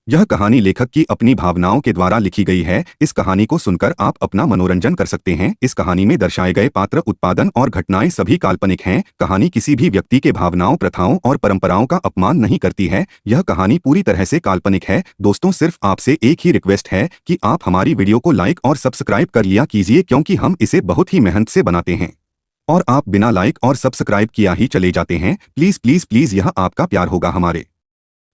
यह कहानी लेखक की अपनी भावनाओं के द्वारा लिखी गई है। इस कहानी को सुनकर आप अपना मनोरंजन कर सकते हैं। इस कहानी में दर्शाए गए पात्र, उत्पादन और घटनाएं सभी काल्पनिक हैं। कहानी किसी भी व्यक्ति के भावनाओं, प्रथाओं और परंपराओं का अपमान नहीं करती है। यह कहानी पूरी तरह से काल्पनिक है। दोस्तों, सिर्फ आपसे एक ही रिक्वेस्ट है कि आप हमारी वीडियो को लाइक और सब्सक्राइब कर लिया कीजिए, क्योंकि हम इसे बहुत ही मेहनत से बनाते हैं और आप बिना लाइक और सब्सक्राइब किया ही चले जाते हैं। प्लीज प्लीज प्लीज, यह आपका प्यार होगा हमारे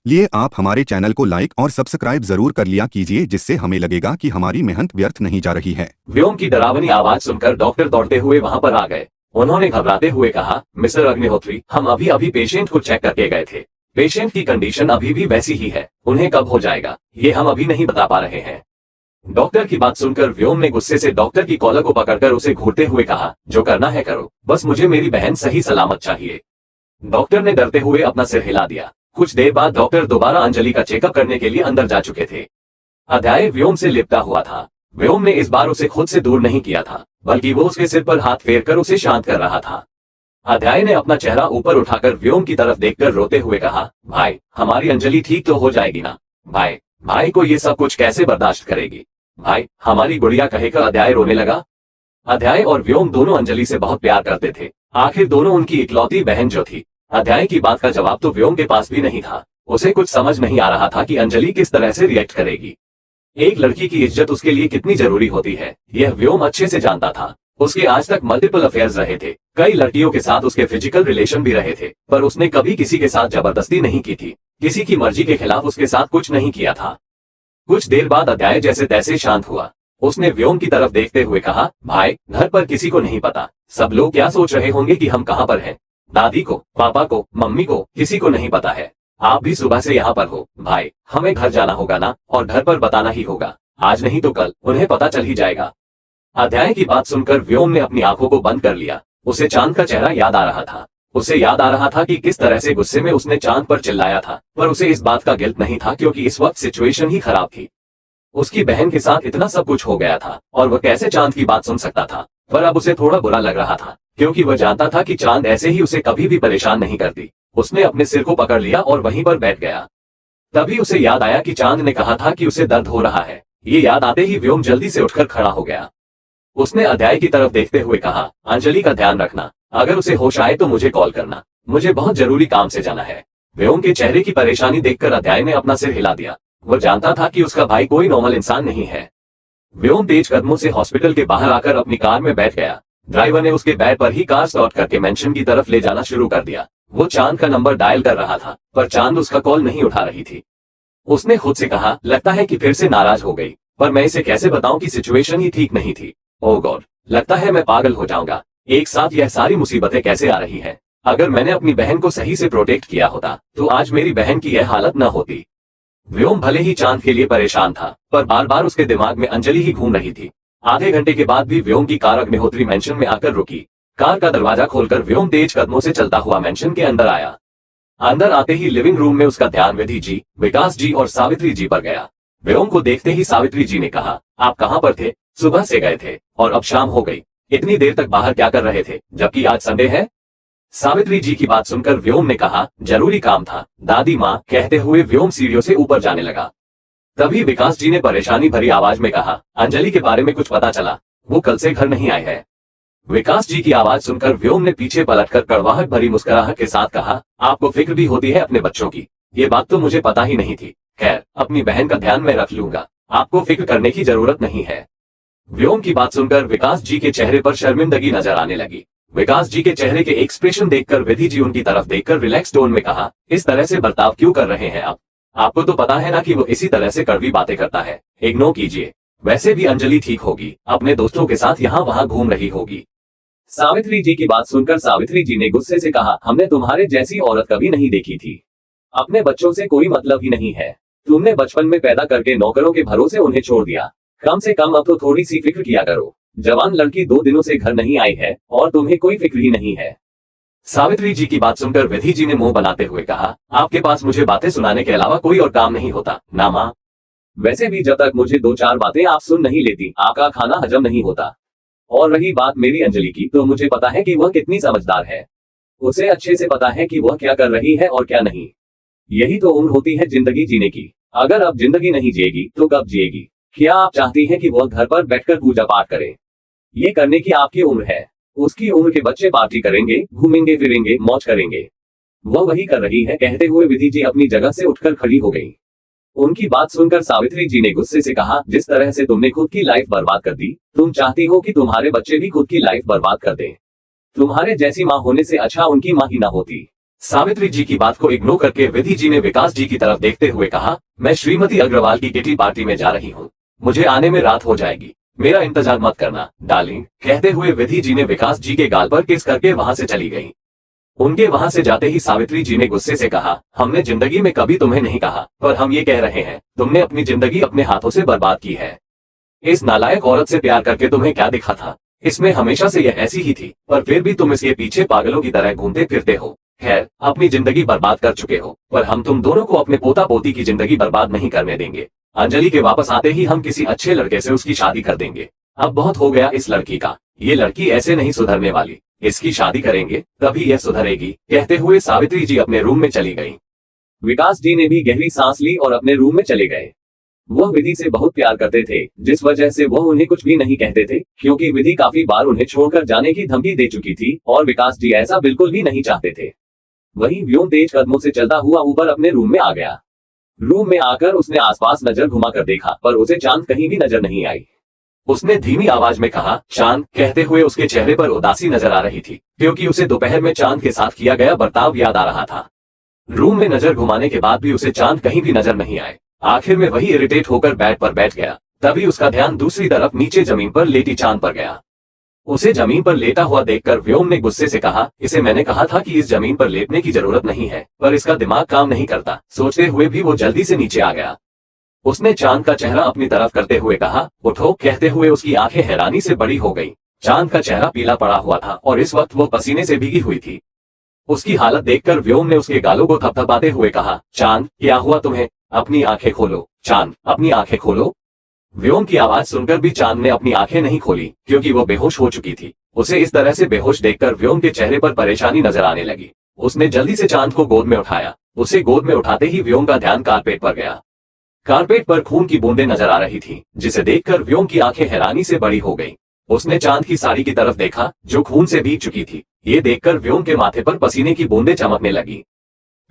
लिए। आप हमारे चैनल को लाइक और सब्सक्राइब जरूर कर लिया कीजिए, जिससे हमें लगेगा कि हमारी मेहनत व्यर्थ नहीं जा रही है। व्योम की डरावनी आवाज सुनकर डॉक्टर दौड़ते हुए वहां पर आ गए। उन्होंने घबराते हुए कहा, मिस्टर अग्निहोत्री, हम अभी पेशेंट को चेक करके गए थे। पेशेंट की कंडीशन अभी भी वैसी ही है। उन्हें कब हो जाएगा ये हम अभी नहीं बता पा रहे हैं। डॉक्टर की बात सुनकर व्योम ने गुस्से से डॉक्टर की कॉलर को पकड़कर उसे घूरते हुए कहा, जो करना है करो, बस मुझे मेरी बहन सही सलामत चाहिए। डॉक्टर ने डरते हुए अपना सिर हिला दिया। कुछ देर बाद डॉक्टर दोबारा अंजलि का चेकअप करने के लिए अंदर जा चुके थे। अध्याय व्योम से लिपटा हुआ था। व्योम ने इस बार उसे खुद से दूर नहीं किया था, बल्कि वो उसके सिर पर हाथ फेरकर उसे शांत कर रहा था। अध्याय ने अपना चेहरा ऊपर उठाकर व्योम की तरफ देखकर रोते हुए कहा, भाई, हमारी अंजलि ठीक तो हो जाएगी ना? भाई, भाई को ये सब कुछ कैसे बर्दाश्त करेगी? भाई, हमारी गुड़िया कहेगा। अध्याय रोने लगा। अध्याय और व्योम दोनों अंजलि से बहुत प्यार करते थे। आखिर दोनों उनकी इकलौती बहन जो थी। अध्याय की बात का जवाब तो व्योम के पास भी नहीं था। उसे कुछ समझ नहीं आ रहा था कि अंजलि किस तरह से रिएक्ट करेगी। एक लड़की की इज्जत उसके लिए कितनी जरूरी होती है, यह व्योम अच्छे से जानता था। उसके आज तक मल्टीपल अफेयर्स रहे थे। कई लड़कियों के साथ उसके फिजिकल रिलेशन भी रहे थे, पर उसने कभी किसी के साथ जबरदस्ती नहीं की थी। किसी की मर्जी के खिलाफ उसके साथ कुछ नहीं किया था। कुछ देर बाद अध्याय जैसे तैसे शांत हुआ। उसने व्योम की तरफ देखते हुए कहा, भाई, घर पर किसी को नहीं पता। सब लोग क्या सोच रहे होंगे कि हम कहाँ पर हैं? दादी को, पापा को, मम्मी को, किसी को नहीं पता है। आप भी सुबह से यहाँ पर हो। भाई, हमें घर जाना होगा ना, और घर पर बताना ही होगा। आज नहीं तो कल उन्हें पता चल ही जाएगा। अध्याय की बात सुनकर व्योम ने अपनी आंखों को बंद कर लिया। उसे चांद का चेहरा याद आ रहा था। उसे याद आ रहा था कि किस तरह से गुस्से में उसने चांद पर चिल्लाया था, पर उसे इस बात का गिल्ट नहीं था, क्योंकि इस वक्त सिचुएशन ही खराब थी। उसकी बहन के साथ इतना सब कुछ हो गया था और वह कैसे चांद की बात सुन सकता था। पर अब उसे थोड़ा बुरा लग रहा था, क्योंकि वह जानता था कि चांद ऐसे ही उसे कभी भी परेशान नहीं करती। उसने अपने सिर को पकड़ लिया और वहीं पर बैठ गया। तभी उसे याद आया कि चांद ने कहा था कि उसे दर्द हो रहा है। ये याद आते ही व्योम जल्दी से उठकर खड़ा हो गया। उसने अध्याय की तरफ देखते हुए कहा, अंजलि का ध्यान रखना। अगर उसे होश आए तो मुझे कॉल करना। मुझे बहुत जरूरी काम से जाना है। व्योम के चेहरे की परेशानी देखकर अध्याय ने अपना सिर हिला दिया। वह जानता था कि उसका भाई कोई नॉर्मल इंसान नहीं है। व्योम तेज कदमों से हॉस्पिटल के बाहर आकर अपनी कार में बैठ गया। ड्राइवर ने उसके बैग पर ही कार स्टार्ट करके मेंशन की तरफ ले जाना शुरू कर दिया। वो चांद का नंबर डायल कर रहा था, पर चांद उसका कॉल नहीं उठा रही थी। उसने खुद से कहा, लगता है कि फिर से नाराज हो गई, पर मैं इसे कैसे बताऊं कि सिचुएशन ही ठीक नहीं थी। ओह गॉड, लगता है मैं पागल हो जाऊंगा। एक साथ यह सारी मुसीबतें कैसे आ रही है? अगर मैंने अपनी बहन को सही से प्रोटेक्ट किया होता तो आज मेरी बहन की यह हालत न होती। व्योम भले ही चांद के लिए परेशान था, पर बार बार उसके दिमाग में अंजलि ही घूम रही थी। आधे घंटे के बाद भी व्योम की कार अग्निहोत्री मेंशन में आकर रुकी। कार का दरवाजा खोलकर व्योम तेज कदमों से चलता हुआ मेंशन के अंदर आया। अंदर आते ही लिविंग रूम में उसका ध्यान विधि जी, विकास जी और सावित्री जी पर गया। व्योम को देखते ही सावित्री जी ने कहा, आप कहाँ पर थे? सुबह से गए थे और अब शाम हो गई। इतनी देर तक बाहर क्या कर रहे थे, जबकि आज संडे है? सावित्री जी की बात सुनकर व्योम ने कहा, जरूरी काम था दादी माँ, कहते हुए व्योम सीढ़ियों से ऊपर जाने लगा। तभी विकास जी ने परेशानी भरी आवाज में कहा, अंजलि के बारे में कुछ पता चला? वो कल से घर नहीं आए हैं। विकास जी की आवाज सुनकर व्योम ने पीछे पलटकर कड़वाहट भरी मुस्कुराहट के साथ कहा, आपको फिक्र भी होती है अपने बच्चों की? ये बात तो मुझे पता ही नहीं थी। खैर, अपनी बहन का ध्यान मैं रख लूंगा। आपको फिक्र करने की जरूरत नहीं है। व्योम की बात सुनकर विकास जी के चेहरे पर शर्मिंदगी नजर आने लगी। विकास जी के चेहरे के एक्सप्रेशन देखकर विधि जी उनकी तरफ देखकर रिलैक्स टोन में कहा, इस तरह से बर्ताव क्यों कर रहे हैं आप? आपको तो पता है ना कि वो इसी तरह से कड़वी बातें करता है। इग्नोर कीजिए। वैसे भी अंजलि ठीक होगी, अपने दोस्तों के साथ यहाँ वहाँ घूम रही होगी। सावित्री जी की बात सुनकर सावित्री जी ने गुस्से से कहा, हमने तुम्हारे जैसी औरत कभी नहीं देखी थी। अपने बच्चों से कोई मतलब ही नहीं है। तुमने बचपन में पैदा करके नौकरों के भरोसे उन्हें छोड़ दिया। कम से कम अब तो थोड़ी सी फिक्र किया करो। जवान लड़की 2 दिनों से घर नहीं आई है और तुम्हें कोई फिक्र ही नहीं है। सावित्री जी की बात सुनकर विधि जी ने मुंह बनाते हुए कहा, आपके पास मुझे बातें सुनाने के अलावा कोई और काम नहीं होता ना माँ? वैसे भी जब तक मुझे 2-4 बातें आप सुन नहीं लेती, आपका खाना हजम नहीं होता। और रही बात मेरी अंजलि की, तो मुझे पता है कि वह कितनी समझदार है। उसे अच्छे से पता है कि वह क्या कर रही है और क्या नहीं। यही तो उम्र होती है जिंदगी जीने की। अगर अब जिंदगी नहीं जिएगी तो कब जिएगी? क्या आप चाहती हैं कि वह घर पर बैठकर पूजा पाठ करे? ये करने की आपकी उम्र है। उसकी उम्र के बच्चे पार्टी करेंगे, घूमेंगे फिरेंगे, मौज करेंगे। वह वही कर रही है। कहते हुए विधि जी अपनी जगह से उठकर खड़ी हो गई। उनकी बात सुनकर सावित्री जी ने गुस्से से कहा, जिस तरह से तुमने खुद की लाइफ बर्बाद कर दी, तुम चाहती हो कि तुम्हारे बच्चे भी खुद की लाइफ बर्बाद कर दें। तुम्हारे जैसी माँ होने से अच्छा उनकी माँ ही ना होती। सावित्री जी की बात को इग्नोर करके विधि जी ने विकास जी की तरफ देखते हुए कहा, मैं श्रीमती अग्रवाल की किटी पार्टी में जा रही हूँ। मुझे आने में रात हो जाएगी। मेरा इंतजार मत करना डार्लिंग। कहते हुए विधि जी ने विकास जी के गाल पर किस करके वहां से चली गई। उनके वहां से जाते ही सावित्री जी ने गुस्से से कहा, हमने जिंदगी में कभी तुम्हें नहीं कहा, पर हम ये कह रहे हैं, तुमने अपनी जिंदगी अपने हाथों से बर्बाद की है। इस नालायक औरत से प्यार करके तुम्हें क्या दिखा था? इसमें हमेशा से यह ऐसी ही थी, पर फिर भी तुम इसके पीछे पागलों की तरह घूमते फिरते हो। खैर, अपनी जिंदगी बर्बाद कर चुके हो, पर हम तुम दोनों को अपने पोता पोती की जिंदगी बर्बाद नहीं करने देंगे। अंजलि के वापस आते ही हम किसी अच्छे लड़के से उसकी शादी कर देंगे। अब बहुत हो गया इस लड़की का। ये लड़की ऐसे नहीं सुधरने वाली। इसकी शादी करेंगे तभी यह सुधरेगी। कहते हुए सावित्री जी अपने रूम में चली गई। विकास जी ने भी गहरी सांस ली और अपने रूम में चले गए। वह विधि से बहुत प्यार करते थे, जिस वजह से वह उन्हें कुछ भी नहीं कहते थे, क्योंकि विधि काफी बार उन्हें छोड़कर जाने की धमकी दे चुकी थी और विकास जी ऐसा बिल्कुल भी नहीं चाहते थे। वहीं व्योम तेज कदमों से चलता हुआ ऊपर अपने रूम में आ गया। रूम में आकर उसने आसपास नजर घुमाकर देखा, पर उसे चांद कहीं भी नजर नहीं आई। उसने धीमी आवाज में कहा, चांद। कहते हुए उसके चेहरे पर उदासी नजर आ रही थी, क्योंकि उसे दोपहर में चांद के साथ किया गया बर्ताव याद आ रहा था। रूम में नजर घुमाने के बाद भी उसे चांद कहीं भी नजर नहीं आए। आखिर में वही इरिटेट होकर बेड पर बैठ गया। तभी उसका ध्यान दूसरी तरफ नीचे जमीन पर लेटी चांद पर गया। उसे जमीन पर लेटा हुआ देखकर व्योम ने गुस्से से कहा, इसे मैंने कहा था कि इस जमीन पर लेटने की जरूरत नहीं है, पर इसका दिमाग काम नहीं करता। सोचते हुए भी वो जल्दी से नीचे आ गया। उसने चांद का चेहरा अपनी तरफ करते हुए कहा, उठो। कहते हुए उसकी आंखें हैरानी से बड़ी हो गई। चांद का चेहरा पीला पड़ा हुआ था और इस वक्त वो पसीने से भीगी हुई थी। उसकी हालत देखकर व्योम ने उसके गालों को थपथपाते हुए कहा, चांद क्या हुआ तुम्हें? अपनी आंखें खोलो। चांद अपनी आंखें खोलो। व्योम की आवाज सुनकर भी चांद ने अपनी आंखें नहीं खोली, क्योंकि वो बेहोश हो चुकी थी। उसे इस तरह से बेहोश देखकर व्योम के चेहरे पर परेशानी नजर आने लगी। उसने जल्दी से चांद को गोद में उठाया। उसे गोद में उठाते ही व्योम का ध्यान कारपेट पर गया। कारपेट पर खून की बूंदें नजर आ रही थी, जिसे देखकर व्योम की आंखें हैरानी से बड़ी हो गई। उसने चांद की साड़ी की तरफ देखा, जो खून से भीग चुकी थी। ये देखकर व्योम के माथे पर पसीने की बूंदें चमकने लगी।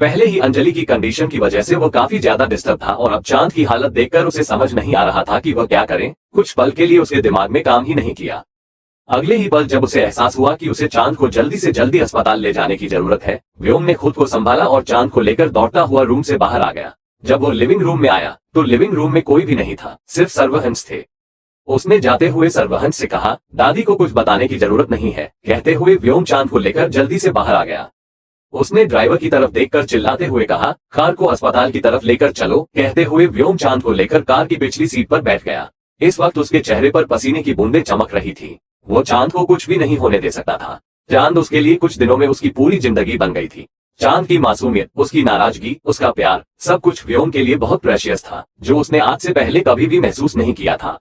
पहले ही अंजलि की कंडीशन की वजह से वो काफी ज्यादा डिस्टर्ब था और अब चांद की हालत देखकर उसे समझ नहीं आ रहा था कि वह क्या करे। कुछ पल के लिए उसके दिमाग में काम ही नहीं किया। अगले ही पल जब उसे एहसास हुआ कि उसे चांद को जल्दी से जल्दी अस्पताल ले जाने की जरूरत है, व्योम ने खुद को संभाला और चांद को लेकर दौड़ता हुआ रूम से बाहर आ गया। जब वो लिविंग रूम में आया तो लिविंग रूम में कोई भी नहीं था, सिर्फ सर्वहंस थे। उसने जाते हुए सर्वहंस से कहा, दादी को कुछ बताने की जरूरत नहीं है। कहते हुए व्योम चांद को लेकर जल्दी से बाहर आ गया। उसने ड्राइवर की तरफ देखकर चिल्लाते हुए कहा, कार को अस्पताल की तरफ लेकर चलो। कहते हुए व्योम चांद को लेकर कार की पिछली सीट पर बैठ गया। इस वक्त उसके चेहरे पर पसीने की बूंदें चमक रही थी। वो चांद को कुछ भी नहीं होने दे सकता था। चांद उसके लिए कुछ दिनों में उसकी पूरी जिंदगी बन गई थी। चांद की मासूमियत, उसकी नाराजगी, उसका प्यार, सब कुछ व्योम के लिए बहुत प्रेशियस था, जो उसने आज से पहले कभी भी महसूस नहीं किया था।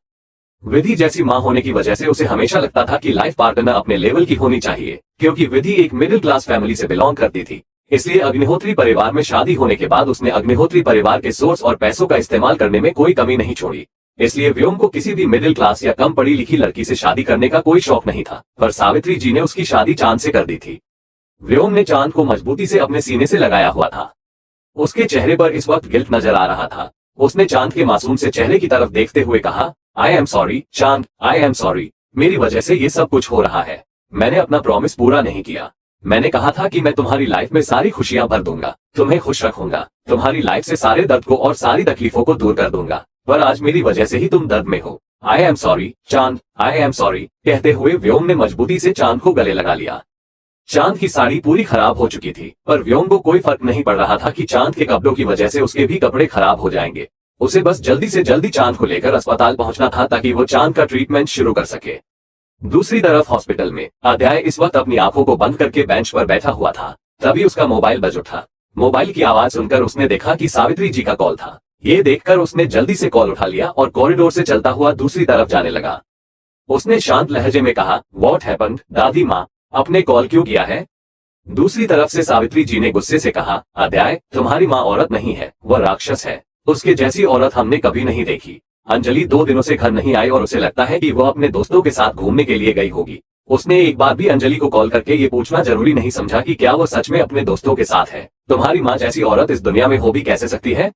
विधि जैसी माँ होने की वजह से उसे हमेशा लगता था कि लाइफ पार्टनर अपने लेवल की होनी चाहिए, क्योंकि विधि एक मिडिल क्लास फैमिली से बिलोंग करती थी। इसलिए अग्निहोत्री परिवार में शादी होने के बाद उसने अग्निहोत्री परिवार के सोर्स और पैसों का इस्तेमाल करने में कोई कमी नहीं छोड़ी। इसलिए व्योम को किसी भी मिडिल क्लास या कम पढ़ी लिखी लड़की से शादी करने का कोई शौक नहीं था, पर सावित्री जी ने उसकी शादी चांद से कर दी थी। व्योम ने चांद को मजबूती से अपने सीने से लगाया हुआ था। उसके चेहरे पर इस वक्त गिल्ट नजर आ रहा था। उसने चांद के मासूम से चेहरे की तरफ देखते हुए कहा, आई एम सॉरी चांद, आई एम सॉरी। मेरी वजह से ये सब कुछ हो रहा है। मैंने अपना प्रॉमिस पूरा नहीं किया। मैंने कहा था कि मैं तुम्हारी लाइफ में सारी खुशियां भर दूंगा, तुम्हें खुश रखूंगा, तुम्हारी लाइफ से सारे दर्द को और सारी तकलीफों को दूर कर दूंगा, पर आज मेरी वजह से ही तुम दर्द में हो। आई एम सॉरी चांद, आई एम सॉरी। कहते हुए व्योम ने मजबूती से चांद को गले लगा लिया। चांद की साड़ी पूरी खराब हो चुकी थी, पर व्योम को कोई फर्क नहीं पड़ रहा था कि चांद के कपड़ों की वजह से उसके भी कपड़े खराब हो जाएंगे। उसे बस जल्दी से जल्दी चांद को लेकर अस्पताल पहुंचना था, ताकि वो चांद का ट्रीटमेंट शुरू कर सके। दूसरी तरफ हॉस्पिटल में अध्याय इस वक्त अपनी आंखों को बंद करके बेंच पर बैठा हुआ था। तभी उसका मोबाइल बज उठा। मोबाइल की आवाज सुनकर उसने देखा कि सावित्री जी का कॉल था। ये देखकर उसने जल्दी से कॉल उठा लिया और कॉरिडोर से चलता हुआ दूसरी तरफ जाने लगा। उसने शांत लहजे में कहा, व्हाट हैपेंड दादी माँ, आपने कॉल क्यों किया है? दूसरी तरफ से सावित्री जी ने गुस्से से कहा, अध्याय, तुम्हारी माँ औरत नहीं है, वह राक्षस है। उसके जैसी औरत हमने कभी नहीं देखी। अंजलि 2 दिनों से घर नहीं आई और उसे लगता है कि वह अपने दोस्तों के साथ घूमने के लिए गई होगी। उसने एक बार भी अंजलि को कॉल करके ये पूछना जरूरी नहीं समझा कि क्या वह सच में अपने दोस्तों के साथ है। तुम्हारी माँ जैसी औरत इस दुनिया में हो भी कैसे सकती है?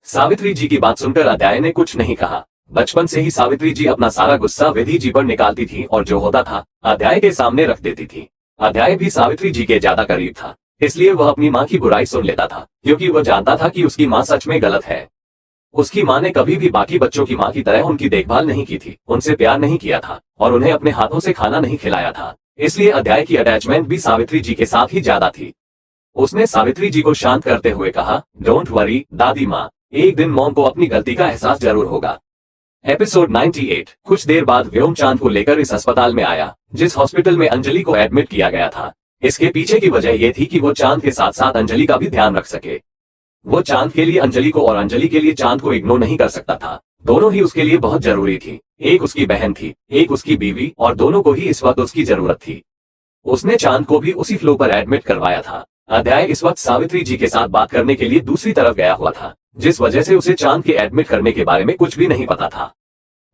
सावित्री जी की बात सुनकर अध्याय ने कुछ नहीं कहा। बचपन से ही सावित्री जी अपना सारा गुस्सा विधि जी पर निकालती थी और जो होता था अध्याय के सामने रख देती थी। अध्याय भी सावित्री जी के ज्यादा करीब था, इसलिए वह अपनी माँ की बुराई सुन लेता था, क्योंकि वह जानता था कि उसकी माँ सच में गलत है। उसकी माँ ने कभी भी बाकी बच्चों की माँ की तरह उनकी देखभाल नहीं की थी, उनसे प्यार नहीं किया था और उन्हें अपने हाथों से खाना नहीं खिलाया था। इसलिए अध्याय की अटैचमेंट भी सावित्री जी के साथ ही ज्यादा थी। उसने सावित्री जी को शांत करते हुए कहा, डोंट वरी दादी माँ, एक दिन मॉम को अपनी गलती का एहसास जरूर होगा। एपिसोड 98। कुछ देर बाद व्योम चांद को लेकर इस अस्पताल में आया जिस हॉस्पिटल में अंजलि को एडमिट किया गया था। इसके पीछे की वजह यह थी कि वो चांद के साथ साथ अंजलि का भी ध्यान रख सके। वो चांद के लिए अंजलि को और अंजलि के लिए चांद को इग्नोर नहीं कर सकता था। दोनों ही उसके लिए बहुत जरूरी थी। एक उसकी बहन थी, एक उसकी बीवी, और दोनों को ही इस वक्त उसकी जरूरत थी। उसने चांद को भी उसी फ्लो पर एडमिट करवाया था। अध्याय इस वक्त सावित्री जी के साथ बात करने के लिए दूसरी तरफ गया हुआ था, जिस वजह से उसे चांद के एडमिट करने के बारे में कुछ भी नहीं पता था।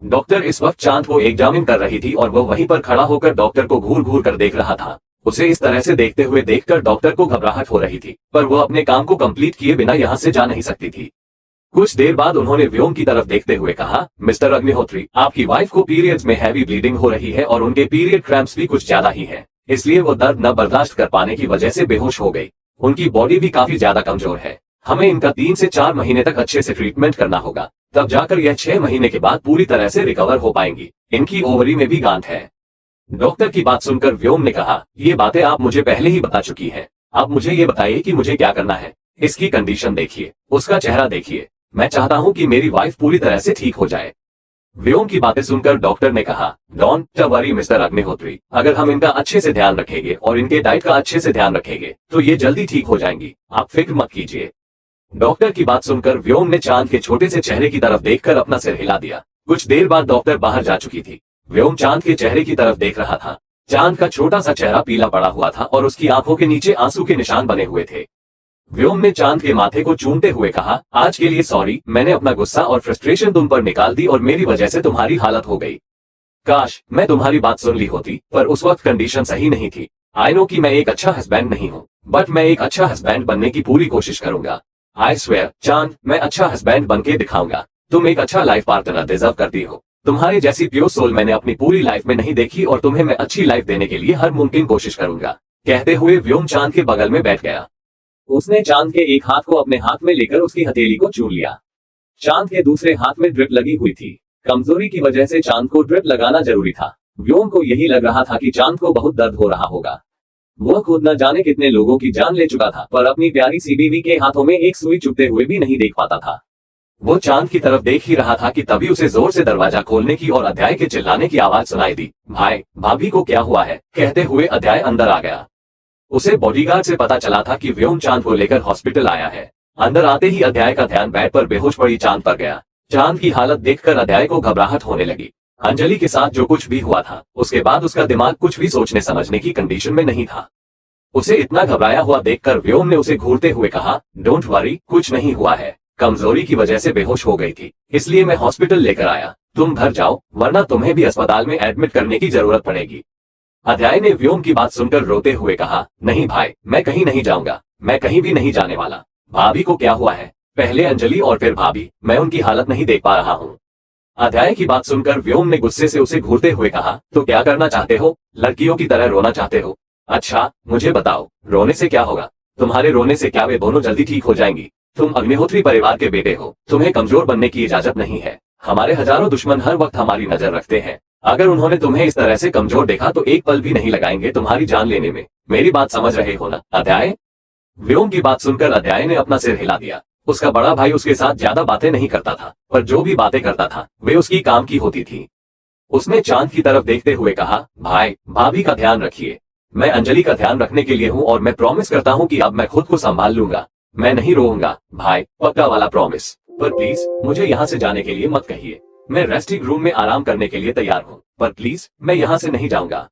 डॉक्टर इस वक्त चांद को एग्जामिन कर रही थी और वह वहीं पर खड़ा होकर डॉक्टर को घूर घूर कर देख रहा था। उसे इस तरह से देखते हुए देखकर डॉक्टर को घबराहट हो रही थी, पर वह अपने काम को कंप्लीट किए बिना यहाँ से जा नहीं सकती थी। कुछ देर बाद उन्होंने व्योम की तरफ देखते हुए कहा, मिस्टर अग्निहोत्री, आपकी वाइफ को पीरियड्स में हैवी ब्लीडिंग हो रही है और उनके पीरियड क्रैम्प्स भी कुछ ज्यादा ही है, इसलिए वो दर्द न बर्दाश्त कर पाने की वजह से बेहोश हो गई। उनकी बॉडी भी काफी ज्यादा कमजोर है। हमें इनका 3 से 4 महीने तक अच्छे से ट्रीटमेंट करना होगा, तब जाकर यह 6 महीने के बाद पूरी तरह से रिकवर हो पाएंगी। इनकी ओवरी में भी गांठ है। डॉक्टर की बात सुनकर व्योम ने कहा, ये बातें आप मुझे पहले ही बता चुकी हैं। अब मुझे ये बताइए कि मुझे क्या करना है। इसकी कंडीशन देखिए, उसका चेहरा देखिए। मैं चाहता हूँ कि मेरी वाइफ पूरी तरह से ठीक हो जाए। व्योम की बातें सुनकर डॉक्टर ने कहा, डोंट वरी मिस्टर अग्निहोत्री, अगर हम इनका अच्छे से ध्यान रखेंगे और इनके डाइट का अच्छे से ध्यान रखेंगे तो ये जल्दी ठीक हो जाएंगी। आप फिक्र मत कीजिए। डॉक्टर की बात सुनकर व्योम ने चांद के छोटे से चेहरे की तरफ देखकर अपना सिर हिला दिया। कुछ देर बाद डॉक्टर बाहर जा चुकी थी। व्योम चांद के चेहरे की तरफ देख रहा था। चांद का छोटा सा चेहरा पीला पड़ा हुआ था और उसकी आंखों के नीचे आंसू के निशान बने हुए थे। व्योम ने चांद के माथे को चूमते हुए कहा, आज के लिए सॉरी, मैंने अपना गुस्सा और फ्रस्ट्रेशन तुम पर निकाल दी और मेरी वजह से तुम्हारी हालत हो गई। काश मैं तुम्हारी बात सुन ली होती, पर उस वक्त कंडीशन सही नहीं थी। आई नो कि मैं एक अच्छा हस्बैंड नहीं हूँ, बट मैं एक अच्छा हस्बैंड बनने की पूरी कोशिश करूंगा। आई स्वेयर चांद, मैं अच्छा हस्बैंड बन के दिखाऊंगा। तुम एक अच्छा लाइफ पार्टनर डिजर्व करती हो। तुम्हारी जैसी प्योर सोल मैंने अपनी पूरी लाइफ में नहीं देखी और तुम्हें मैं अच्छी लाइफ देने के लिए हर मुमकिन कोशिश करूंगा। कहते हुए व्योम चांद के बगल में बैठ गया। उसने चांद के एक हाथ को अपने हाथ में लेकर उसकी हथेली को चूम लिया। चांद के दूसरे हाथ में ड्रिप लगी हुई थी। कमजोरी की वजह से चांद को ड्रिप लगाना जरूरी था। व्योम को यही लग रहा था कि चांद को बहुत दर्द हो रहा होगा। वह खुद न जाने कितने लोगों की जान ले चुका था, पर अपनी प्यारी सी बीवी के हाथों में एक सुई चुभते हुए भी नहीं देख पाता था। वो चांद की तरफ देख ही रहा था कि तभी उसे जोर से दरवाजा खोलने की और अध्याय के चिल्लाने की आवाज सुनाई दी। भाई, भाभी को क्या हुआ है? कहते हुए अध्याय अंदर आ गया। उसे बॉडीगार्ड से पता चला था कि व्योम चांद को लेकर हॉस्पिटल आया है। अंदर आते ही अध्याय का ध्यान बेड पर बेहोश पड़ी चांद पर गया। चांद की हालत देखकर अध्याय को घबराहट होने लगी। अंजलि के साथ जो कुछ भी हुआ था, उसके बाद उसका दिमाग कुछ भी सोचने समझने की कंडीशन में नहीं था। उसे इतना घबराया हुआ देखकर व्योम ने उसे घूरते हुए कहा, डोंट वरी, कुछ नहीं हुआ है। कमजोरी की वजह से बेहोश हो गई थी, इसलिए मैं हॉस्पिटल लेकर आया। तुम घर जाओ, वरना तुम्हें भी अस्पताल में एडमिट करने की जरूरत पड़ेगी। अध्याय ने व्योम की बात सुनकर रोते हुए कहा, नहीं भाई, मैं कहीं नहीं जाऊंगा। मैं कहीं भी नहीं जाने वाला। भाभी को क्या हुआ है? पहले अंजलि और फिर भाभी, मैं उनकी हालत नहीं देख पा रहा हूँ। अध्याय की बात सुनकर व्योम ने गुस्से से उसे घूरते हुए कहा, तो क्या करना चाहते हो? लड़कियों की तरह रोना चाहते हो? अच्छा, मुझे बताओ, रोने से क्या होगा? तुम्हारे रोने से क्या वे दोनों जल्दी ठीक हो जाएंगी? तुम अग्निहोत्री परिवार के बेटे हो, तुम्हें कमजोर बनने की इजाजत नहीं है। हमारे हजारों दुश्मन हर वक्त हमारी नजर रखते हैं। अगर उन्होंने तुम्हें इस तरह से कमजोर देखा तो एक पल भी नहीं लगाएंगे तुम्हारी जान लेने में। मेरी बात समझ रहे हो ना अध्याय? व्योम की बात सुनकर अध्याय ने अपना सिर हिला दिया। उसका बड़ा भाई उसके साथ ज्यादा बातें नहीं करता था, पर जो भी बातें करता था वे उसकी काम की होती थी। उसने चांद की तरफ देखते हुए कहा, भाई, भाभी का ध्यान रखिए। मैं अंजलि का ध्यान रखने के लिए हूँ और मैं प्रॉमिस करता हूँ कि अब मैं खुद को संभाल लूंगा। मैं नहीं रोऊंगा भाई, पक्का वाला प्रॉमिस। पर प्लीज मुझे यहाँ से जाने के लिए मत कहिए। मैं रेस्टिंग रूम में आराम करने के लिए तैयार हूँ, पर प्लीज मैं यहाँ से नहीं जाऊंगा।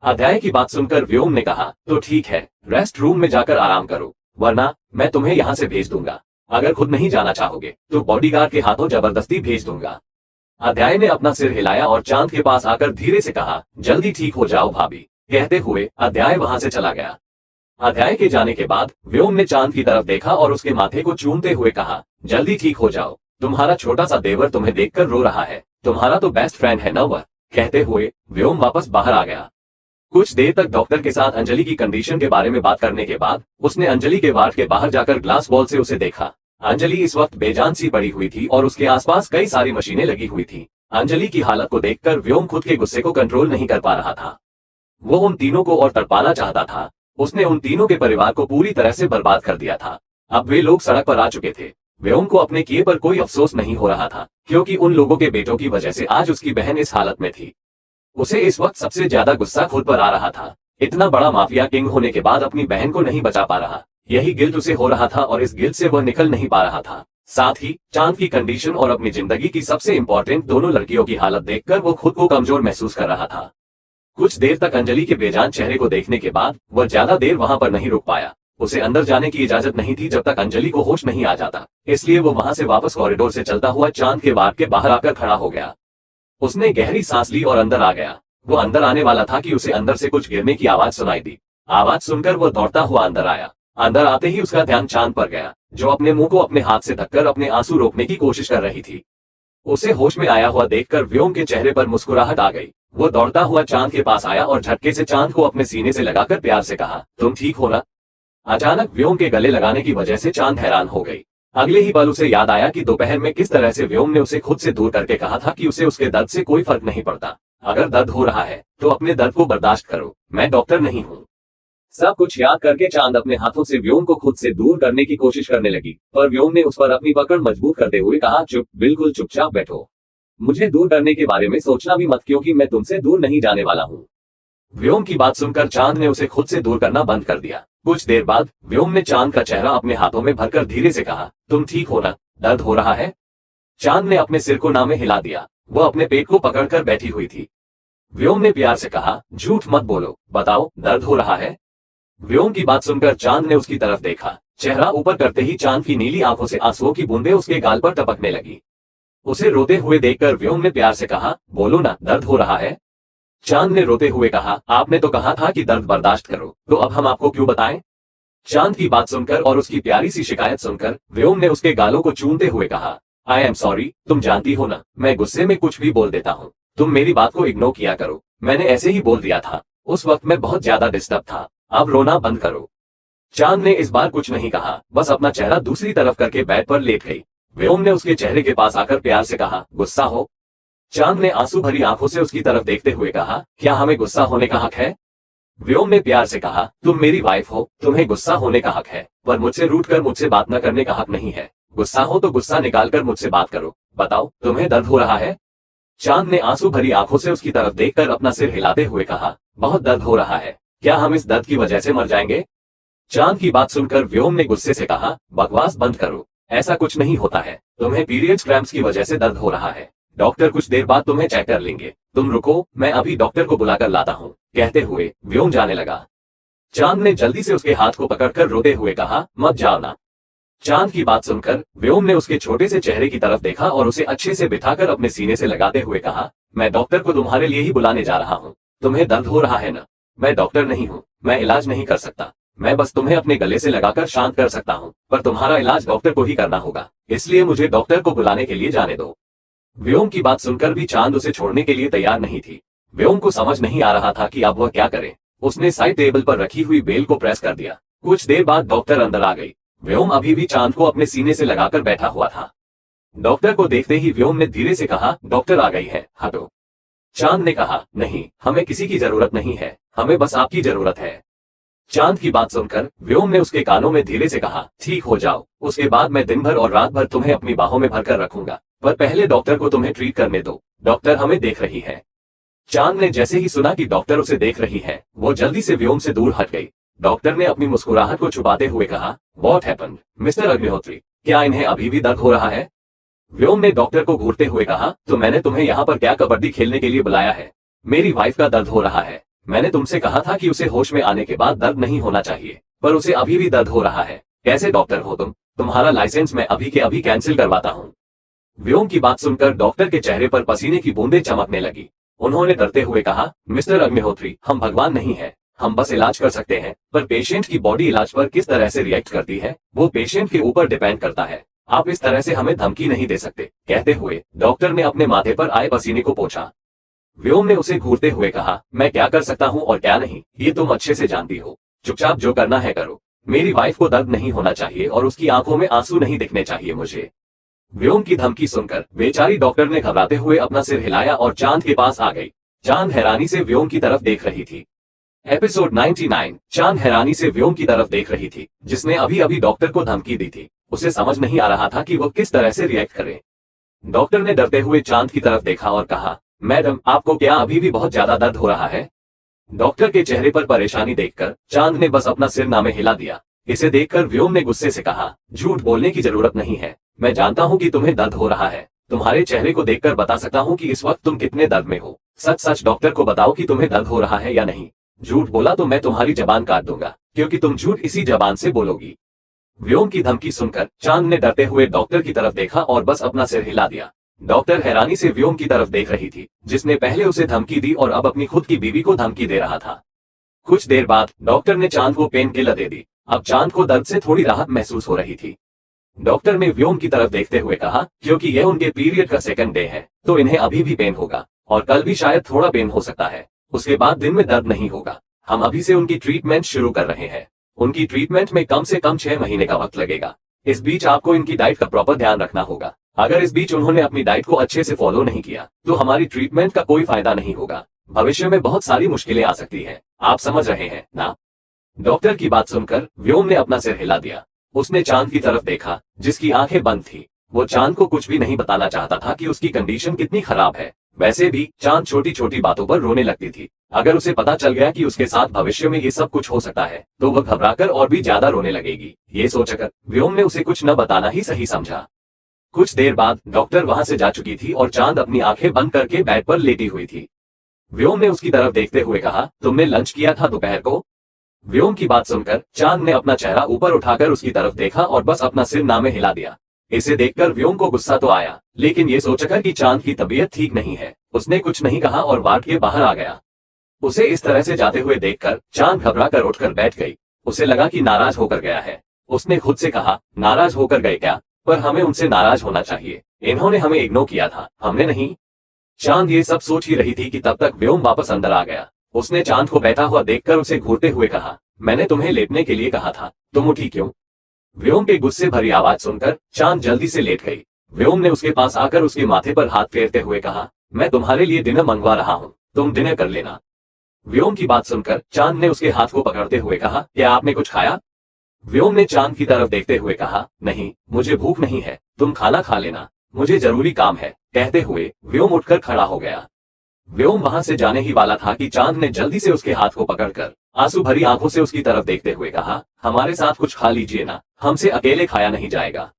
अध्याय की बात सुनकर व्योम ने कहा, तो ठीक है, रेस्ट रूम में जाकर आराम करो, वरना मैं तुम्हें यहाँ से भेज दूंगा। अगर खुद नहीं जाना चाहोगे तो बॉडीगार्ड के हाथों जबरदस्ती भेज दूंगा। अध्याय ने अपना सिर हिलाया और चांद के पास आकर धीरे से कहा, जल्दी ठीक हो जाओ भाभी। कहते हुए अध्याय वहां से चला गया। अध्याय के जाने के बाद व्योम ने चांद की तरफ देखा और उसके माथे को चूमते हुए कहा, जल्दी ठीक हो जाओ, तुम्हारा छोटा सा देवर तुम्हें देखकर रो रहा है, तुम्हारा तो बेस्ट फ्रेंड है ना वह। कहते हुए व्योम वापस बाहर आ गया। कुछ देर तक डॉक्टर के साथ अंजलि की कंडीशन के बारे में बात करने के बाद उसने अंजलि के वार्ड के बाहर जाकर ग्लास बॉल से उसे देखा। अंजलि इस वक्त बेजान सी पड़ी हुई थी और उसके आसपास कई सारी मशीनें लगी हुई थी। अंजलि की हालत को देखकर व्योम खुद के गुस्से को कंट्रोल नहीं कर पा रहा था। वो उन तीनों को और तड़पाना चाहता था। उसने उन तीनों के परिवार को पूरी तरह से बर्बाद कर दिया था। अब वे लोग सड़क पर आ चुके थे। व्योम को अपने किए पर कोई अफसोस नहीं हो रहा था, क्योंकि उन लोगों के बेटों की वजह से आज उसकी बहन इस हालत में थी। उसे इस वक्त सबसे ज्यादा गुस्सा खुद पर आ रहा था। इतना बड़ा माफिया किंग होने के बाद अपनी बहन को नहीं बचा पा रहा, यही गिल्ट उसे हो रहा था और इस गिल्ट से वह निकल नहीं पा रहा था। साथ ही चांद की कंडीशन और अपनी जिंदगी की सबसे इंपॉर्टेंट दोनों लड़कियों की हालत देखकर वो खुद को कमजोर महसूस कर रहा था। कुछ देर तक अंजलि के बेजान चेहरे को देखने के बाद वह ज्यादा देर वहां पर नहीं रुक पाया। उसे अंदर जाने की इजाजत नहीं थी जब तक अंजलि को होश नहीं आ जाता, इसलिए वो वहां से वापस कॉरिडोर से चलता हुआ चांद के वार्ड के बाहर आकर खड़ा हो गया। उसने गहरी सांस ली और अंदर आ गया। वो अंदर आने वाला था कि उसे अंदर से कुछ गिरने की आवाज सुनाई दी। आवाज सुनकर वो दौड़ता हुआ अंदर आया। अंदर आते ही उसका ध्यान चांद पर गया, जो अपने मुंह को अपने हाथ से ढककर अपने आंसू रोकने की कोशिश कर रही थी। उसे होश में आया हुआ देखकर व्योम के चेहरे पर मुस्कुराहट आ गई। वो दौड़ता हुआ चांद के पास आया और झटके से चांद को अपने सीने से लगाकर प्यार से कहा, तुम ठीक हो ना? अचानक व्योम के गले लगाने की वजह से चांद हैरान हो गई। अगले ही पल उसे याद आया कि दोपहर में किस तरह से व्योम ने उसे खुद से दूर करके कहा था कि उसे उसके दर्द से कोई फर्क नहीं पड़ता। अगर दर्द हो रहा है तो अपने दर्द को बर्दाश्त करो, मैं डॉक्टर नहीं हूँ। सब कुछ याद करके चांद अपने हाथों से व्योम को खुद से दूर करने की कोशिश करने लगी, पर व्योम ने उस पर अपनी पकड़ मजबूत करते हुए कहा, चुप, बिल्कुल चुपचाप बैठो। मुझे दूर करने के बारे में सोचना भी मत, क्योंकि मैं तुमसे दूर नहीं जाने वाला हूँ। व्योम की बात सुनकर चांद ने उसे खुद से दूर करना बंद कर दिया। कुछ देर बाद व्योम ने चांद का चेहरा अपने हाथों में भरकर धीरे से कहा, तुम ठीक हो ना? दर्द हो रहा है? चांद ने अपने सिर को ना में हिला दिया। वो अपने पेट को पकड़कर बैठी हुई थी। व्योम ने प्यार से कहा, झूठ मत बोलो, बताओ दर्द हो रहा है? व्योम की बात सुनकर चांद ने उसकी तरफ देखा। चेहरा ऊपर करते ही चांद की नीली आंखों से आंसुओं की बूंदें उसके गाल पर टपकने लगी। उसे रोते हुए देखकर व्योम ने प्यार से कहा, बोलो ना, दर्द हो रहा है? चांद ने रोते हुए कहा, आपने तो कहा था कि दर्द बर्दाश्त करो, तो अब हम आपको क्यों बताएं? चांद की बात सुनकर और उसकी प्यारी सी शिकायत सुनकर व्योम ने उसके गालों को चूमते हुए कहा, आई एम सॉरी, तुम जानती हो ना, मैं गुस्से में कुछ भी बोल देता हूँ, तुम मेरी बात को इग्नोर किया करो। मैंने ऐसे ही बोल दिया था, उस वक्त मैं बहुत ज्यादा डिस्टर्ब था, अब रोना बंद करो। चांद ने इस बार कुछ नहीं कहा, बस अपना चेहरा दूसरी तरफ करके बेड पर लेट गई। व्योम ने उसके चेहरे के पास आकर प्यार से कहा, गुस्सा हो? चांद ने आंसू भरी आंखों से उसकी तरफ देखते हुए कहा, क्या हमें गुस्सा होने का हक है? व्योम ने प्यार से कहा, तुम मेरी वाइफ हो, तुम्हें गुस्सा होने का हक है, पर मुझसे रूठ कर मुझसे बात न करने का हक नहीं है। गुस्सा हो तो गुस्सा निकाल कर मुझसे बात करो। बताओ, तुम्हें दर्द हो रहा है? चांद ने आंसू भरी आंखों से उसकी तरफ देखकर अपना सिर हिलाते हुए कहा, बहुत दर्द हो रहा है, क्या हम इस दर्द की वजह से मर जाएंगे? चांद की बात सुनकर व्योम ने गुस्से से कहा, बकवास बंद करो, ऐसा कुछ नहीं होता है, तुम्हें पीरियड्स क्रैम्प्स की वजह से दर्द हो रहा है। डॉक्टर कुछ देर बाद तुम्हें चेक कर लेंगे, तुम रुको, मैं अभी डॉक्टर को बुलाकर लाता हूँ। कहते हुए व्योम जाने लगा। चांद ने जल्दी से उसके हाथ को पकड़कर रोते हुए कहा, मत जाओ ना। चांद की बात सुनकर व्योम ने उसके छोटे से चेहरे की तरफ देखा और उसे अच्छे से बिठाकर अपने सीने से लगाते हुए कहा, मैं डॉक्टर को तुम्हारे लिए ही बुलाने जा रहा हूँ। तुम्हें दर्द हो रहा है ना? मैं डॉक्टर नहीं हूँ, मैं इलाज नहीं कर सकता, मैं बस तुम्हें अपने गले से लगाकर शांत कर सकता हूँ, पर तुम्हारा इलाज डॉक्टर को ही करना होगा, इसलिए मुझे डॉक्टर को बुलाने के लिए जाने दो। व्योम की बात सुनकर भी चांद उसे छोड़ने के लिए तैयार नहीं थी। व्योम को समझ नहीं आ रहा था कि अब वह क्या करे। उसने साइड टेबल पर रखी हुई बेल को प्रेस कर दिया। कुछ देर बाद डॉक्टर अंदर आ गई। व्योम अभी भी चांद को अपने सीने से लगाकर बैठा हुआ था। डॉक्टर को देखते ही व्योम ने धीरे से कहा, डॉक्टर आ गई है, हटो। चांद ने कहा, नहीं, हमें किसी की जरूरत नहीं है, हमें बस आपकी जरूरत है। चांद की बात सुनकर व्योम ने उसके कानों में धीरे से कहा, ठीक हो जाओ, उसके बाद मैं दिन भर और रात भर तुम्हें अपनी बाहों में भरकर रखूंगा, पर पहले डॉक्टर को तुम्हें ट्रीट करने दो, डॉक्टर हमें देख रही है। चांद ने जैसे ही सुना कि डॉक्टर उसे देख रही है, वो जल्दी से व्योम से दूर हट गई। डॉक्टर ने अपनी मुस्कुराहट को छुपाते हुए कहा, व्हाट हैपेंड मिस्टर अग्निहोत्री, क्या इन्हें अभी भी दर्द हो रहा है? व्योम ने डॉक्टर को घूरते हुए कहा, तो मैंने तुम्हें यहाँ पर क्या कबड्डी खेलने के लिए बुलाया है? मेरी वाइफ का दर्द हो रहा है, मैंने तुमसे कहा था कि उसे होश में आने के बाद दर्द नहीं होना चाहिए, पर उसे अभी भी दर्द हो रहा है। कैसे डॉक्टर हो तुम? तुम्हारा लाइसेंस मैं अभी के अभी कैंसिल करवाता हूँ। व्योम की बात सुनकर डॉक्टर के चेहरे पर पसीने की बूंदें चमकने लगी। उन्होंने डरते हुए कहा, मिस्टर अग्निहोत्री, हम भगवान नहीं है, हम बस इलाज कर सकते हैं, पर पेशेंट की बॉडी इलाज पर किस तरह से रिएक्ट करती है वो पेशेंट के ऊपर डिपेंड करता है। आप इस तरह से हमें धमकी नहीं दे सकते। कहते हुए डॉक्टर ने अपने माथे पर आए पसीने को पोंछा। व्योम ने उसे घूरते हुए कहा, मैं क्या कर सकता हूँ और क्या नहीं, ये तुम अच्छे से जानती हो। चुपचाप जो करना है करो। मेरी वाइफ को दर्द नहीं होना चाहिए और उसकी आंखों में आंसू नहीं दिखने चाहिए मुझे। व्योम की धमकी सुनकर बेचारी डॉक्टर ने घबराते हुए अपना सिर हिलाया और चांद के पास आ गई। चांद हैरानी से व्योम की तरफ देख रही थी। एपिसोड 99। चांद हैरानी से व्योम की तरफ देख रही थी, जिसने अभी अभी डॉक्टर को धमकी दी थी। उसे समझ नहीं आ रहा था कि वो किस तरह से रिएक्ट करे। डॉक्टर ने डरते हुए चांद की तरफ देखा और कहा, मैडम, आपको क्या अभी भी बहुत ज्यादा दर्द हो रहा है? डॉक्टर के चेहरे पर परेशानी देखकर चांद ने बस अपना सिर नामे हिला दिया। इसे देखकर व्योम ने गुस्से से कहा, झूठ बोलने की जरूरत नहीं है, मैं जानता हूँ कि तुम्हें दर्द हो रहा है। तुम्हारे चेहरे को देखकर बता सकता हूँ कि इस वक्त तुम कितने दर्द में हो। सच सच डॉक्टर को बताओ कि तुम्हें दर्द हो रहा है या नहीं। झूठ बोला तो मैं तुम्हारी जबान काट दूंगा, क्योंकि तुम झूठ इसी जबान से बोलोगी। व्योम की धमकी सुनकर चांद ने डरते हुए डॉक्टर की तरफ देखा और बस अपना सिर हिला दिया। डॉक्टर हैरानी से व्योम की तरफ देख रही थी, जिसने पहले उसे धमकी दी और अब अपनी खुद की बीवी को धमकी दे रहा था। कुछ देर बाद डॉक्टर ने चांद को पेन किलर दे दी। अब चांद को दर्द से थोड़ी राहत महसूस हो रही थी। डॉक्टर ने व्योम की तरफ देखते हुए कहा, क्योंकि यह उनके पीरियड का सेकंड डे है, तो इन्हें अभी भी पेन होगा और कल भी शायद थोड़ा पेन हो सकता है। उसके बाद दिन में दर्द नहीं होगा। हम अभी से उनकी ट्रीटमेंट शुरू कर रहे हैं। उनकी ट्रीटमेंट में कम से कम 6 महीने का वक्त लगेगा। इस बीच आपको इनकी डाइट का प्रॉपर ध्यान रखना होगा। अगर इस बीच उन्होंने अपनी डाइट को अच्छे से फॉलो नहीं किया तो हमारी ट्रीटमेंट का कोई फायदा नहीं होगा। भविष्य में बहुत सारी मुश्किलें आ सकती है। आप समझ रहे हैं ना? डॉक्टर की बात सुनकर व्योम ने अपना सिर हिला दिया। उसने चांद की तरफ देखा, जिसकी आंखें बंद थी। वो चांद को कुछ भी नहीं बताना चाहता था कि उसकी कंडीशन कितनी खराब है। वैसे भी चांद छोटी छोटी बातों पर रोने लगती थी। अगर उसे पता चल गया कि उसके साथ भविष्य में ये सब कुछ हो सकता है तो वह घबराकर और भी ज्यादा रोने लगेगी। ये सोचकर व्योम ने उसे कुछ न बताना ही सही समझा। कुछ देर बाद डॉक्टर वहां से जा चुकी थी और चांद अपनी आंखें बंद करके बेड पर लेटी हुई थी। व्योम ने उसकी तरफ देखते हुए कहा, तुमने लंच किया था दोपहर को? व्योम की बात सुनकर चांद ने अपना चेहरा ऊपर उठाकर उसकी तरफ देखा और बस अपना सिर नामे हिला दिया। इसे देखकर व्योम को गुस्सा तो आया, लेकिन ये सोचकर कि चांद की तबीयत ठीक नहीं है, उसने कुछ नहीं कहा और वार्ड के बाहर आ गया। उसे इस तरह से जाते हुए देखकर चांद घबरा कर उठकर बैठ गई। उसे लगा कि नाराज होकर गया है। उसने खुद से कहा, नाराज होकर गए क्या? पर हमें उनसे नाराज होना चाहिए। इन्होंने हमें इग्नोर किया था, हमने नहीं। चांद ये सब सोच ही रही थी कि तब तक व्योम वापस अंदर आ गया। उसने चांद को बैठा हुआ देखकर उसे घूरते हुए कहा, मैंने तुम्हें लेटने के लिए कहा था, तुम उठी क्यों? व्योम के गुस्से भरी आवाज सुनकर चांद जल्दी से लेट गई। व्योम ने उसके पास आकर उसके माथे पर हाथ फेरते हुए कहा, मैं तुम्हारे लिए डिनर मंगवा रहा हूँ, तुम डिनर कर लेना। व्योम की बात सुनकर चांद ने उसके हाथ को पकड़ते हुए कहा, क्या आपने कुछ खाया? व्योम ने चांद की तरफ देखते हुए कहा, नहीं, मुझे भूख नहीं है, तुम खाना खा लेना, मुझे जरूरी काम है। कहते हुए व्योम उठकर खड़ा हो गया। व्योम वहां से जाने ही वाला था कि चांद ने जल्दी से उसके हाथ को पकड़कर आंसू भरी आंखों से उसकी तरफ देखते हुए कहा, हमारे साथ कुछ खा लीजिए ना, हमसे अकेले खाया नहीं जाएगा।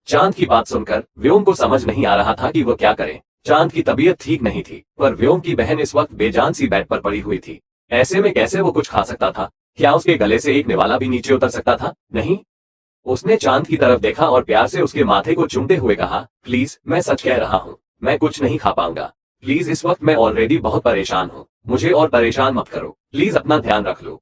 चांद की बात सुनकर व्योम को समझ नहीं आ रहा था कि वो क्या करे। चांद की तबीयत ठीक नहीं थी, पर व्योम की बहन इस वक्त बेजान सी बेड पर पड़ी हुई थी। ऐसे में कैसे वो कुछ खा सकता था? क्या उसके गले से एक निवाला भी नीचे उतर सकता था? नहीं। उसने चांद की तरफ देखा और प्यार से उसके माथे को चूमते हुए कहा, प्लीज, मैं सच कह रहा हूँ, मैं कुछ नहीं खा पाऊंगा। प्लीज, इस वक्त मैं ऑलरेडी बहुत परेशान हूँ, मुझे और परेशान मत करो, प्लीज अपना ध्यान रख लो।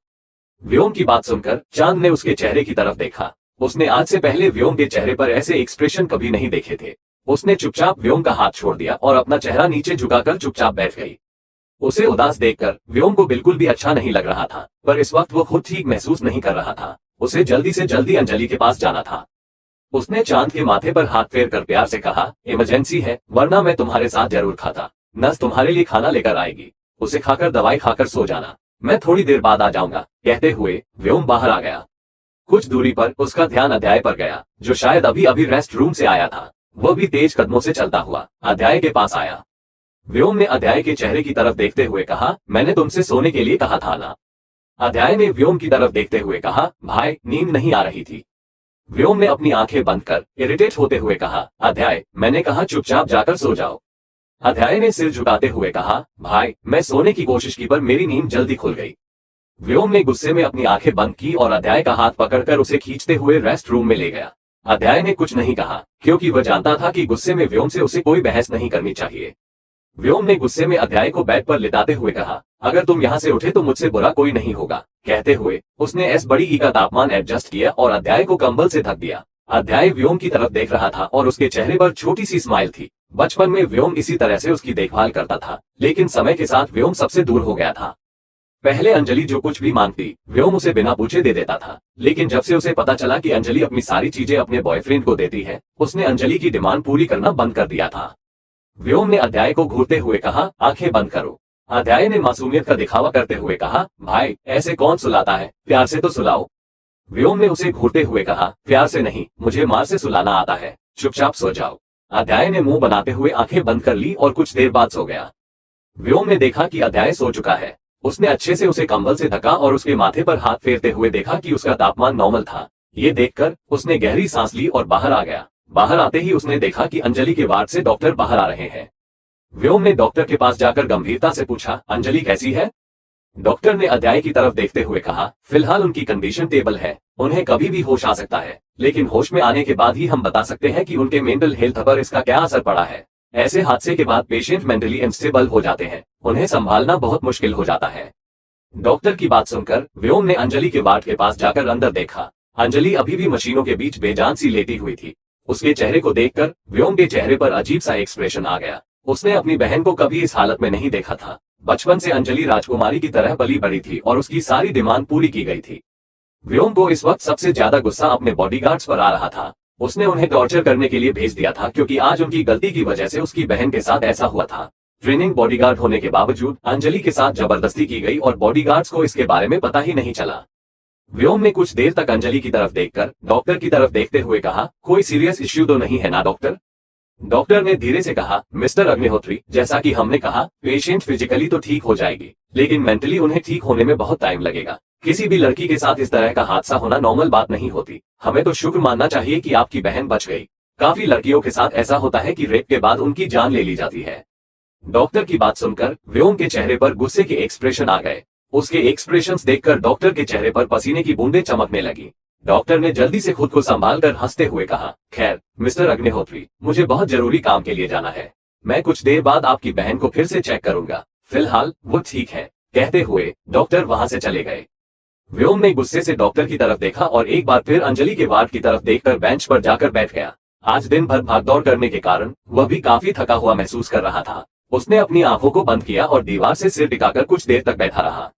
व्योम की बात सुनकर चांद ने उसके चेहरे की तरफ देखा। उसने आज से पहले व्योम के चेहरे पर ऐसे एक्सप्रेशन कभी नहीं देखे थे। उसने चुपचाप व्योम का हाथ छोड़ दिया और अपना चेहरा नीचे झुकाकर चुपचाप बैठ गई। उसे उदास देखकर व्योम को बिल्कुल भी अच्छा नहीं लग रहा था, पर इस वक्त वो खुद ठीक महसूस नहीं कर रहा था। उसे जल्दी से जल्दी अंजलि के पास जाना था। उसने चांद के माथे पर हाथ फेर कर प्यार से कहा, इमरजेंसी है, वरना मैं तुम्हारे साथ जरूर खाता। नर्स तुम्हारे लिए खाना लेकर आएगी, उसे खाकर दवाई खाकर सो जाना, मैं थोड़ी देर बाद आ जाऊंगा। कहते हुए व्योम बाहर आ गया। कुछ दूरी पर उसका ध्यान अध्याय पर गया, जो शायद अभी अभी रेस्ट रूम से आया था। वो भी तेज कदमों से चलता हुआ अध्याय के पास आया। व्योम ने अध्याय के चेहरे की तरफ देखते हुए कहा, मैंने तुमसे सोने के लिए कहा था ना? अध्याय ने व्योम की तरफ देखते हुए कहा, भाई, नींद नहीं आ रही थी। व्योम ने अपनी आंखें बंद कर इरिटेट होते हुए कहा, अध्याय, मैंने कहा चुपचाप जाकर सो जाओ। अध्याय ने सिर झुकाते हुए कहा, भाई मैं सोने की कोशिश की पर मेरी नींद जल्दी खुल गई। व्योम ने गुस्से में अपनी आंखें बंद की और अध्याय का हाथ पकड़कर उसे खींचते हुए रेस्ट रूम में ले गया। अध्याय ने कुछ नहीं कहा क्योंकि वह जानता था कि गुस्से में व्योम से उसे कोई बहस नहीं करनी चाहिए। व्योम ने गुस्से में अध्याय को बेड पर लिटाते हुए कहा, अगर तुम यहाँ से उठे तो मुझसे बुरा कोई नहीं होगा। कहते हुए उसने एस बड़ी ई का तापमान एडजस्ट किया और अध्याय को कंबल से ढक दिया। अध्याय व्योम की तरफ देख रहा था और उसके चेहरे पर छोटी सी स्माइल थी। बचपन में व्योम इसी तरह से उसकी देखभाल करता था, लेकिन समय के साथ व्योम सबसे दूर हो गया था। पहले अंजलि जो कुछ भी मांगती व्योम उसे बिना पूछे दे देता था, लेकिन जब से उसे पता चला कि अंजलि अपनी सारी चीजें अपने बॉयफ्रेंड को देती है, उसने अंजलि की डिमांड पूरी करना बंद कर दिया था। व्योम ने अध्याय को घूरते हुए कहा, आंखें बंद करो। अध्याय ने मासूमियत का दिखावा करते हुए कहा, भाई ऐसे कौन सुलाता है, प्यार से तो सुलाओ। व्योम ने उसे घूरते हुए कहा, प्यार से नहीं, मुझे मार से सुलाना आता है, चुपचाप सो जाओ। अध्याय ने मुंह बनाते हुए आंखें बंद कर ली और कुछ देर बाद सो गया। व्योम ने देखा कि अध्याय सो चुका है। उसने अच्छे से उसे कंबल से ढका और उसके माथे पर हाथ फेरते हुए देखा कि उसका तापमान नॉर्मल था। ये देखकर उसने गहरी सांस ली और बाहर आ गया। बाहर आते ही उसने देखा कि अंजलि के वार्ड से डॉक्टर बाहर आ रहे हैं। व्योम ने डॉक्टर के पास जाकर गंभीरता से पूछा, अंजलि कैसी है? डॉक्टर ने अध्याय की तरफ देखते हुए कहा, फिलहाल उनकी कंडीशन टेबल है, उन्हें कभी भी होश आ सकता है, लेकिन होश में आने के बाद ही हम बता सकते हैं कि उनके मेंटल हेल्थ पर इसका क्या असर पड़ा है। ऐसे हादसे के बाद पेशेंट मेंटली अनस्टेबल हो जाते हैं, उन्हें संभालना बहुत मुश्किल हो जाता है। डॉक्टर की बात सुनकर व्योम ने अंजलि के वार्ड के पास जाकर अंदर देखा। अंजलि अभी भी मशीनों के बीच बेजान सी लेटी हुई थी। उसके चेहरे को देखकर व्योम के चेहरे पर अजीब सा एक्सप्रेशन आ गया। उसने अपनी बहन को कभी इस हालत में नहीं देखा था। बचपन से अंजलि राजकुमारी की तरह पली बड़ी थी और उसकी सारी डिमांड पूरी की गई थी। व्योम को इस वक्त सबसे ज्यादा गुस्सा अपने बॉडीगार्ड्स पर आ रहा था। उसने उन्हें टॉर्चर करने के लिए भेज दिया था क्योंकि आज उनकी गलती की वजह से उसकी बहन के साथ ऐसा हुआ था। ट्रेनिंग बॉडीगार्ड होने के बावजूद अंजलि के साथ जबरदस्ती की गई और बॉडीगार्ड्स को इसके बारे में पता ही नहीं चला। व्योम ने कुछ देर तक अंजलि की तरफ देखकर डॉक्टर की तरफ देखते हुए कहा, कोई सीरियस इश्यू तो नहीं है ना डॉक्टर? डॉक्टर ने धीरे से कहा, मिस्टर अग्निहोत्री, जैसा कि हमने कहा, पेशेंट फिजिकली तो ठीक हो जाएगी, लेकिन मेंटली उन्हें ठीक होने में बहुत टाइम लगेगा। किसी भी लड़की के साथ इस तरह का हादसा होना नॉर्मल बात नहीं होती। हमें तो शुक्र मानना चाहिए कि आपकी बहन बच गई। काफी लड़कियों के साथ ऐसा होता है कि रेप के बाद उनकी जान ले ली जाती है। डॉक्टर की बात सुनकर व्योम के चेहरे पर गुस्से के एक्सप्रेशन आ गए। उसके एक्सप्रेशंस देखकर डॉक्टर के चेहरे पर पसीने की बूंदें चमकने लगी। डॉक्टर ने जल्दी से खुद को संभालकर हंसते हुए कहा, खैर मिस्टर अग्निहोत्री, मुझे बहुत जरूरी काम के लिए जाना है। मैं कुछ देर बाद आपकी बहन को फिर से चेक करूंगा, फिलहाल वो ठीक है। कहते हुए डॉक्टर वहां से चले गए। व्योम ने गुस्से से डॉक्टर की तरफ देखा और एक बार फिर अंजलि के वार्ड की तरफ देखकर बेंच पर जाकर बैठ गया। आज दिन भर भागदौड़ करने के कारण वह भी काफी थका हुआ महसूस कर रहा था। उसने अपनी आंखों को बंद किया और दीवार से सिर टिकाकर कुछ देर तक बैठा रहा।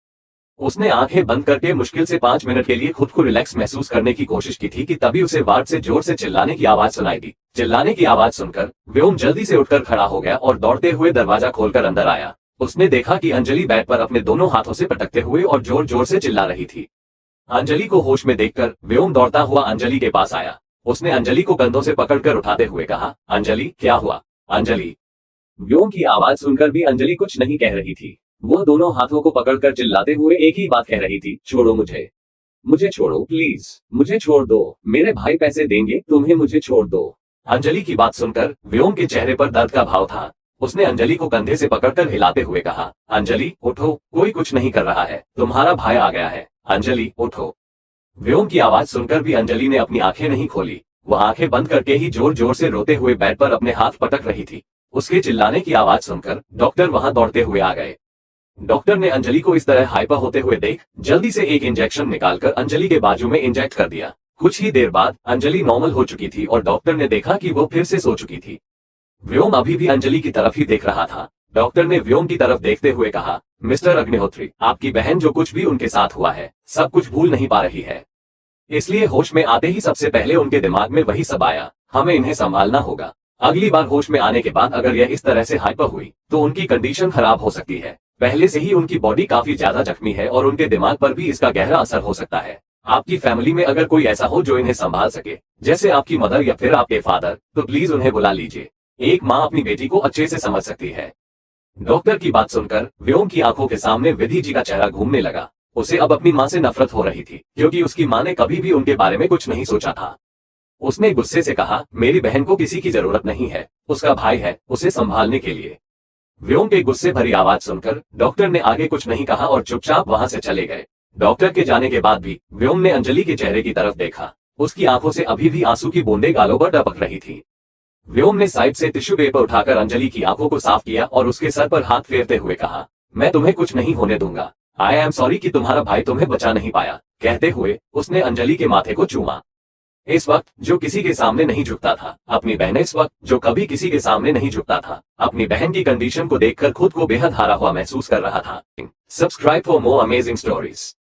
उसने आंखें बंद करके मुश्किल से 5 मिनट के लिए खुद को रिलैक्स महसूस करने की कोशिश की थी कि तभी उसे वार्ड से जोर से चिल्लाने की आवाज सुनाई दी। चिल्लाने की आवाज सुनकर व्योम जल्दी से उठकर खड़ा हो गया और दौड़ते हुए दरवाजा खोलकर अंदर आया। उसने देखा कि अंजलि बेड पर अपने दोनों हाथों से पटकते हुए और जोर जोर से चिल्ला रही थी। अंजलि को होश में देखकर व्योम दौड़ता हुआ अंजलि के पास आया। उसने अंजलि को कंधों से पकड़कर उठाते हुए कहा, अंजलि क्या हुआ? अंजलि। व्योम की आवाज सुनकर भी अंजलि कुछ नहीं कह रही थी। वो दोनों हाथों को पकड़कर चिल्लाते हुए एक ही बात कह रही थी, छोड़ो मुझे, मुझे छोड़ो प्लीज, मुझे छोड़ दो, मेरे भाई पैसे देंगे, तुम्हें मुझे छोड़ दो। अंजलि की बात सुनकर व्योम के चेहरे पर दर्द का भाव था। उसने अंजलि को कंधे से पकड़कर हिलाते हुए कहा, अंजलि उठो, कोई कुछ नहीं कर रहा है, तुम्हारा भाई आ गया है, अंजलि उठो। व्योम की आवाज सुनकर भी अंजलि ने अपनी आंखें नहीं खोली। वह आंखें बंद करके ही जोर जोर से रोते हुए बेड पर अपने हाथ पटक रही थी। उसके चिल्लाने की आवाज सुनकर डॉक्टर वहां दौड़ते हुए आ गए। डॉक्टर ने अंजलि को इस तरह हाइपर होते हुए देख जल्दी से एक इंजेक्शन निकालकर अंजलि के बाजू में इंजेक्ट कर दिया। कुछ ही देर बाद अंजलि नॉर्मल हो चुकी थी और डॉक्टर ने देखा कि वो फिर से सो चुकी थी। व्योम अभी भी अंजलि की तरफ ही देख रहा था। डॉक्टर ने व्योम की तरफ देखते हुए कहा, मिस्टर अग्निहोत्री, आपकी बहन जो कुछ भी उनके साथ हुआ है, सब कुछ भूल नहीं पा रही है, इसलिए होश में आते ही सबसे पहले उनके दिमाग में वही सब आया। हमें इन्हें संभालना होगा। अगली बार होश में आने के बाद अगर यह इस तरह से हाइपर हुई तो उनकी कंडीशन खराब हो सकती है। पहले से ही उनकी बॉडी काफी ज्यादा जख्मी है और उनके दिमाग पर भी इसका गहरा असर हो सकता है। आपकी फैमिली में अगर कोई ऐसा हो जो इन्हें संभाल सके, जैसे आपकी मदर या फिर आपके फादर, तो प्लीज उन्हें बुला लीजिए। एक माँ अपनी बेटी को अच्छे से समझ सकती है। डॉक्टर की बात सुनकर व्योम की आंखों के सामने विधि जी का चेहरा घूमने लगा। उसे अब अपनी माँ से नफरत हो रही थी क्योंकि उसकी माँ ने कभी भी उनके बारे में कुछ नहीं सोचा था। उसने गुस्से से कहा, मेरी बहन को किसी की जरूरत नहीं है, उसका भाई है उसे संभालने के लिए। व्योम के गुस्से भरी आवाज सुनकर डॉक्टर ने आगे कुछ नहीं कहा और चुपचाप वहां से चले गए। डॉक्टर के जाने के बाद भी व्योम ने अंजलि के चेहरे की तरफ देखा। उसकी आंखों से अभी भी आंसू की बूंदें गालों पर टपक रही थी। व्योम ने साइड से टिश्यू पेपर उठाकर अंजलि की आंखों को साफ किया और उसके सर पर हाथ फेरते हुए कहा, मैं तुम्हें कुछ नहीं होने दूंगा। आई एम सॉरी कि तुम्हारा भाई तुम्हें बचा नहीं पाया। कहते हुए उसने अंजलि के माथे को चूमा। इस वक्त जो किसी के सामने नहीं झुकता था, अपनी बहन, इस वक्त जो कभी किसी के सामने नहीं झुकता था, अपनी बहन की कंडीशन को देखकर खुद को बेहद हारा हुआ महसूस कर रहा था। Subscribe for more amazing stories.